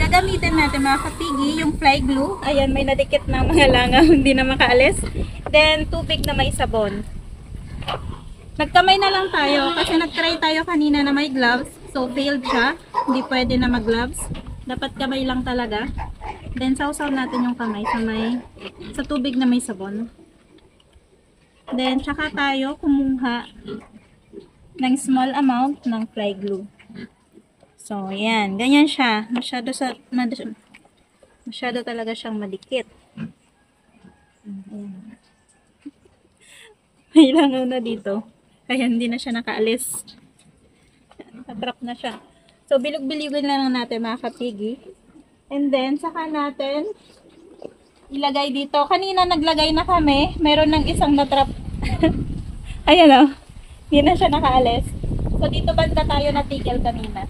gagamitin natin mga kapigi, yung fly glue. Ayan, may nadikit na mga langaw, hindi na makaalis. Then, tubig na may sabon. Nagkamay na lang tayo kasi nag-try tayo kanina na may gloves. So, failed siya. Hindi pwede na mag-gloves. Dapat kamay lang talaga. Then, sausaw natin yung kamay sa tubig na may sabon. Then, tsaka tayo kumuha ng small amount ng fly glue. So, yan. Ganyan siya. Masyado talaga siyang madikit. Ayan. May langaw na dito. Kaya hindi na siya nakaalis. Natrap na siya. So, bilog-biligin na lang natin mga kapigi. And then, saka natin ilagay dito. Kanina naglagay na kami. Meron ng isang natrap. Ayan o. Hindi na siya nakaalis. So, dito banda tayo natigil kanina.